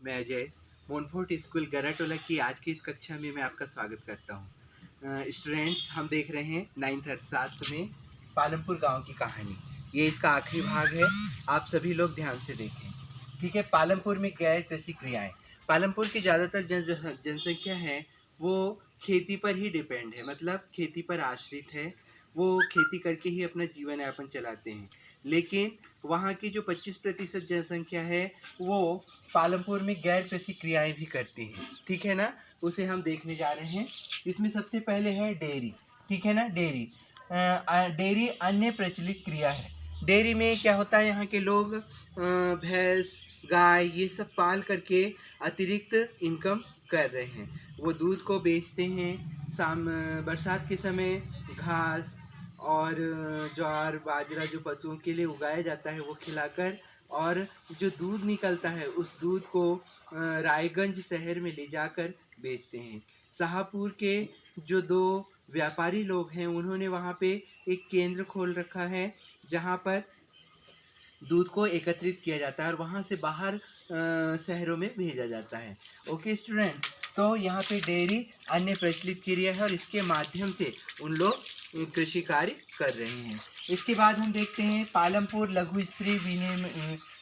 मैं अजय मोनफोर्ट स्कूल गराटोला की आज की इस कक्षा में मैं आपका स्वागत करता हूँ। स्टूडेंट्स, हम देख रहे हैं 9th अर्थशास्त्र में पालमपुर गांव की कहानी। ये इसका आखिरी भाग है, आप सभी लोग ध्यान से देखें। ठीक है। पालमपुर में गैर कृषि क्रियाएँ। पालमपुर की ज़्यादातर जनसंख्या है वो खेती पर ही डिपेंड है, मतलब खेती पर आश्रित है। वो खेती करके ही अपना जीवन यापन चलाते हैं। लेकिन वहाँ की जो 25% जनसंख्या है वो पालमपुर में गैर कृषि क्रियाएं भी करती हैं। ठीक है ना, उसे हम देखने जा रहे हैं। इसमें सबसे पहले है डेयरी। ठीक है ना, डेयरी। डेयरी अन्य प्रचलित क्रिया है। डेयरी में क्या होता है, यहाँ के लोग भैंस गाय ये सब पाल करके अतिरिक्त इनकम कर रहे हैं। वो दूध को बेचते हैं, बरसात के समय घास और ज्वार बाजरा जो पशुओं के लिए उगाया जाता है वो खिलाकर, और जो दूध निकलता है उस दूध को रायगंज शहर में ले जाकर बेचते हैं। शाहपुर के जो दो व्यापारी लोग हैं उन्होंने वहाँ पे एक केंद्र खोल रखा है जहाँ पर दूध को एकत्रित किया जाता है और वहाँ से बाहर शहरों में भेजा जाता है। ओके स्टूडेंट, तो यहाँ पे डेयरी अन्य प्रचलित क्रिया है और इसके माध्यम से उन लोग कृषि कार्य कर रहे हैं। इसके बाद हम देखते हैं पालमपुर लघु स्त्री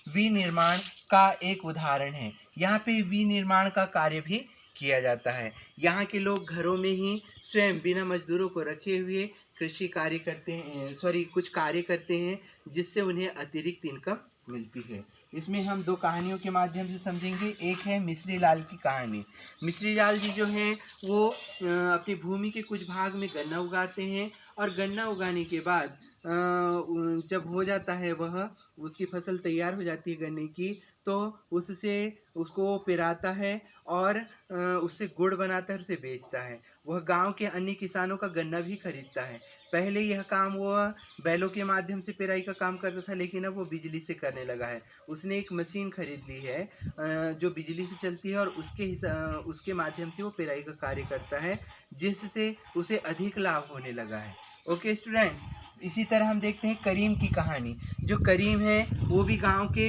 विनिर्माण का एक उदाहरण है। यहाँ पे विनिर्माण का कार्य भी किया जाता है। यहाँ के लोग घरों में ही स्वयं बिना मजदूरों को रखे हुए कृषि कार्य करते हैं, कुछ कार्य करते हैं जिससे उन्हें अतिरिक्त इनकम मिलती है। इसमें हम दो कहानियों के माध्यम से समझेंगे। एक है मिश्री लाल की कहानी। मिश्री लाल जी जो हैं वो अपनी भूमि के कुछ भाग में गन्ना उगाते हैं और गन्ना उगाने के बाद जब हो जाता है वह उसकी फसल तैयार हो जाती है गन्ने की, तो उसको पेराता है और उससे गुड़ बनाता है और उसे बेचता है। वह गांव के अन्य किसानों का गन्ना भी खरीदता है। पहले यह काम वह बैलों के माध्यम से पेराई का काम करता था, लेकिन अब वो बिजली से करने लगा है। उसने एक मशीन खरीद ली है जो बिजली से चलती है और उसके माध्यम से वो पेराई का कार्य करता है, जिससे उसे अधिक लाभ होने लगा है। ओके स्टूडेंट, इसी तरह हम देखते हैं करीम की कहानी। जो करीम है वो भी गांव के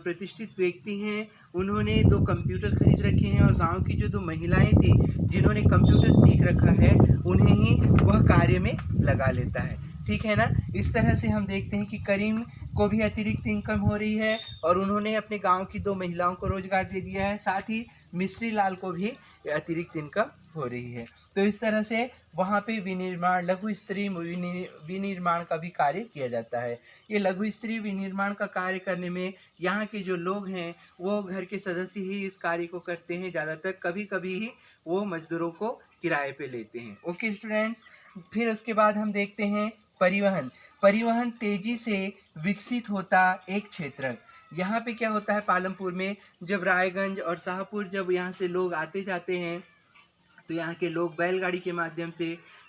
प्रतिष्ठित व्यक्ति हैं। उन्होंने दो कंप्यूटर खरीद रखे हैं और गांव की जो दो महिलाएं थी जिन्होंने कंप्यूटर सीख रखा है उन्हें ही वह कार्य में लगा लेता है। ठीक है ना। इस तरह से हम देखते हैं कि करीम को भी अतिरिक्त इनकम हो रही है और उन्होंने अपने गांव की दो महिलाओं को रोजगार दे दिया है, साथ ही मिश्री लाल को भी अतिरिक्त इनकम हो रही है। तो इस तरह से वहाँ पे विनिर्माण लघु स्त्री विनिर्माण का भी कार्य किया जाता है। ये लघु स्त्री विनिर्माण का कार्य करने में यहाँ के जो लोग हैं वो घर के सदस्य ही इस कार्य को करते हैं। ज़्यादातर कभी कभी ही वो मजदूरों को किराए पे लेते हैं। ओके स्टूडेंट्स, फिर उसके बाद हम देखते हैं परिवहन। परिवहन तेजी से विकसित होता एक क्षेत्र। यहाँ पे क्या होता है, पालमपुर में जब रायगंज और शाहपुर जब यहाँ से लोग आते जाते हैं तो यहाँ के लोग बैलगाड़ी के माध्यम से,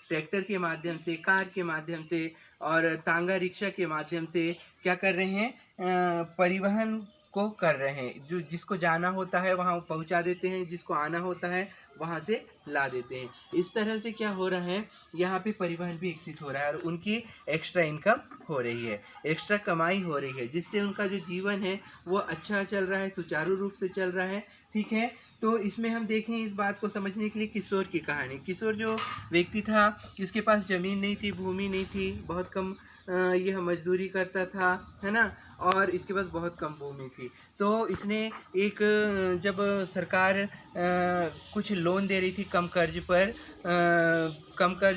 ट्रैक्टर के माध्यम से, कार के माध्यम से और तांगा रिक्शा के माध्यम से क्या कर रहे हैं, परिवहन को कर रहे हैं। जो जिसको जाना होता है वहाँ पहुँचा देते हैं, जिसको आना होता है वहाँ से ला देते हैं। इस तरह से क्या हो रहा है, यहाँ पे परिवहन भी विकसित हो रहा है और उनकी एक्स्ट्रा इनकम हो रही है, एक्स्ट्रा कमाई हो रही है, जिससे उनका जो जीवन है वो अच्छा चल रहा है, सुचारू रूप से चल रहा है। ठीक है। तो इसमें हम देखें इस बात को समझने के लिए किशोर की कहानी। किशोर जो व्यक्ति था जिसके पास ज़मीन नहीं थी, भूमि नहीं थी, बहुत कम यह मजदूरी करता था, है ना, और इसके पास बहुत कम भूमि थी। तो इसने एक जब सरकार कुछ लोन दे रही थी कम कर्ज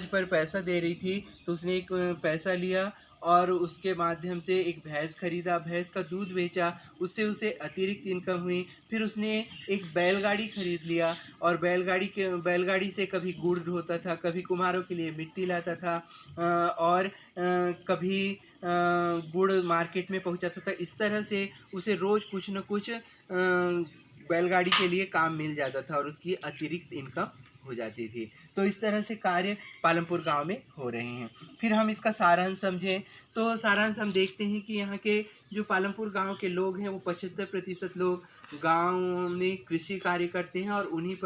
पर पैसा दे रही थी, तो उसने एक पैसा लिया और उसके माध्यम से एक भैंस खरीदा, भैंस का दूध बेचा, उससे उसे अतिरिक्त इनकम हुई। फिर उसने एक बैलगाड़ी खरीद लिया और बैलगाड़ी से कभी गुड़ ढोता था, कभी कुम्हारों के लिए मिट्टी लाता था और कभी गुड़ मार्केट में पहुंचाता था। इस तरह से उसे रोज़ कुछ न कुछ बैलगाड़ी के लिए काम मिल जाता था और उसकी अतिरिक्त इनकम हो जाती थी। तो इस तरह से कार्य पालमपुर गांव में हो रहे हैं। फिर हम इसका सारांश समझें तो सारांश हम देखते हैं कि यहाँ के जो पालमपुर गांव के लोग हैं वो 75% लोग गांव में कृषि कार्य करते हैं और उन्हीं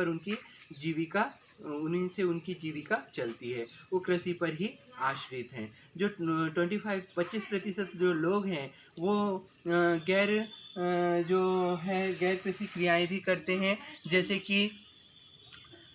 से उनकी जीविका चलती है। वो कृषि पर ही आश्रित हैं। जो 25% जो लोग हैं वो गैर जो है गैर कृषि क्रियाएं भी करते हैं, जैसे कि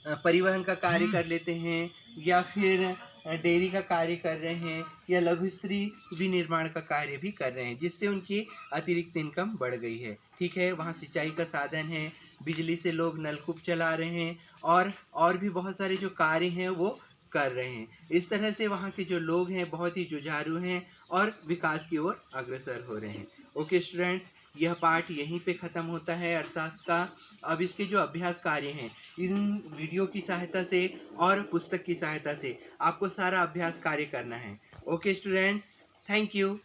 परिवहन का कार्य कर लेते हैं, या फिर डेयरी का कार्य कर रहे हैं, या लघु स्त्री विनिर्माण का कार्य भी कर रहे हैं, जिससे उनकी अतिरिक्त इनकम बढ़ गई है। ठीक है, वहाँ सिंचाई का साधन है, बिजली से लोग नलकूप चला रहे हैं, और भी बहुत सारे जो कार्य हैं वो कर रहे हैं। इस तरह से वहाँ के जो लोग हैं बहुत ही जुझारू हैं और विकास की ओर अग्रसर हो रहे हैं। ओके स्टूडेंट्स, यह पार्ट यहीं पे ख़त्म होता है अर्थशास्त्र का। अब इसके जो अभ्यास कार्य हैं, इन वीडियो की सहायता से और पुस्तक की सहायता से आपको सारा अभ्यास कार्य करना है। Okay students, thank you.